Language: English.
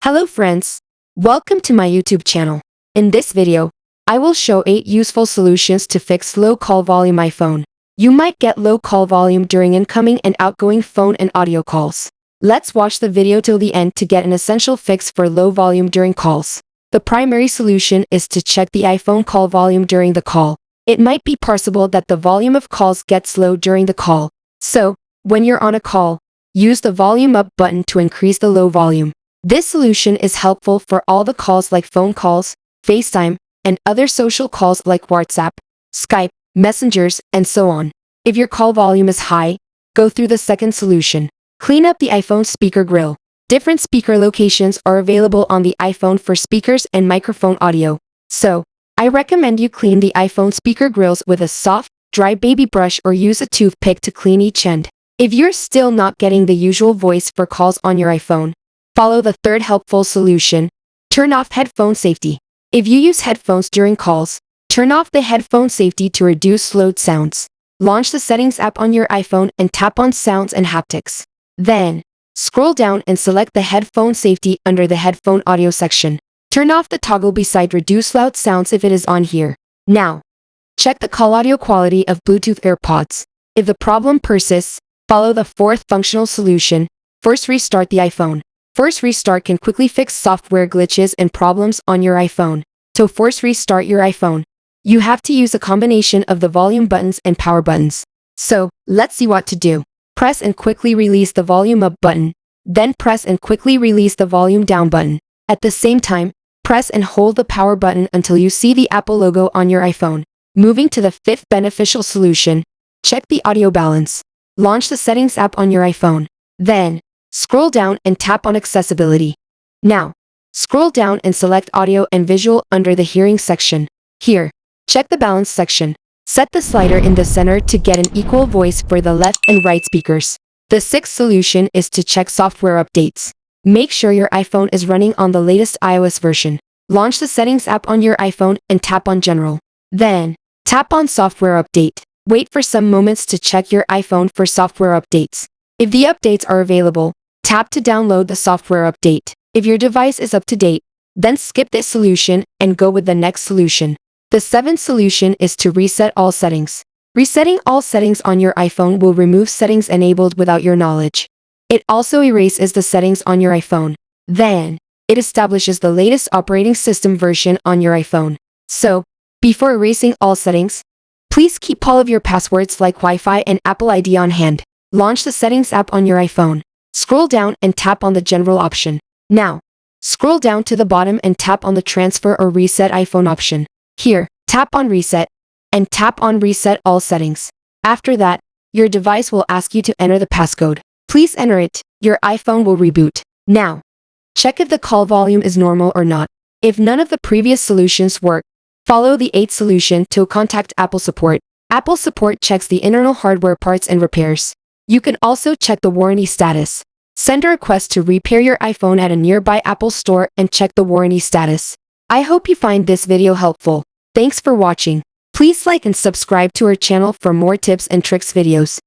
Hello friends, welcome to my YouTube channel. In this video, I will show 8 useful solutions to fix low call volume iPhone. You might get low call volume during incoming and outgoing phone and audio calls. Let's watch the video till the end to get an essential fix for low volume during calls. The primary solution is to check the iPhone call volume during the call. It might be possible that the volume of calls gets low during the call. So, when you're on a call, use the volume up button to increase the low volume. This solution is helpful for all the calls like phone calls, FaceTime, and other social calls like WhatsApp, Skype, messengers, and so on. If your call volume is high, go through the second solution. Clean up the iPhone speaker grill. Different speaker locations are available on the iPhone for speakers and microphone audio. So, I recommend you clean the iPhone speaker grills with a soft, dry baby brush or use a toothpick to clean each end. If you're still not getting the usual voice for calls on your iPhone, follow the third helpful solution. Turn off headphone safety. If you use headphones during calls, turn off the headphone safety to reduce loud sounds. Launch the Settings app on your iPhone and tap on Sounds and Haptics. Then, scroll down and select the headphone safety under the headphone audio section. Turn off the toggle beside Reduce Loud Sounds if it is on here. Now, check the call audio quality of Bluetooth AirPods. If the problem persists, follow the fourth functional solution. First, restart the iPhone. Force restart can quickly fix software glitches and problems on your iPhone. To force restart your iPhone, you have to use a combination of the volume buttons and power buttons. So, let's see what to do. Press and quickly release the volume up button. Then press and quickly release the volume down button. At the same time, press and hold the power button until you see the Apple logo on your iPhone. Moving to the fifth beneficial solution, check the audio balance. Launch the Settings app on your iPhone. Then, scroll down and tap on Accessibility. Now, scroll down and select Audio and Visual under the Hearing section. Here, check the Balance section. Set the slider in the center to get an equal voice for the left and right speakers. The sixth solution is to check software updates. Make sure your iPhone is running on the latest iOS version. Launch the Settings app on your iPhone and tap on General. Then, tap on Software Update. Wait for some moments to check your iPhone for software updates. If the updates are available, tap to download the software update. If your device is up to date, then skip this solution and go with the next solution. The seventh solution is to reset all settings. Resetting all settings on your iPhone will remove settings enabled without your knowledge. It also erases the settings on your iPhone. Then, it establishes the latest operating system version on your iPhone. So, before erasing all settings, please keep all of your passwords like Wi-Fi and Apple ID on hand. Launch the Settings app on your iPhone. Scroll down and tap on the General option. Now, scroll down to the bottom and tap on the Transfer or Reset iPhone option. Here, tap on Reset, and tap on Reset All Settings. After that, your device will ask you to enter the passcode. Please enter it. Your iPhone will reboot. Now, check if the call volume is normal or not. If none of the previous solutions work, follow the eighth solution to contact Apple Support. Apple Support checks the internal hardware parts and repairs. You can also check the warranty status. Send a request to repair your iPhone at a nearby Apple store and check the warranty status. I hope you find this video helpful. Thanks for watching. Please like and subscribe to our channel for more tips and tricks videos.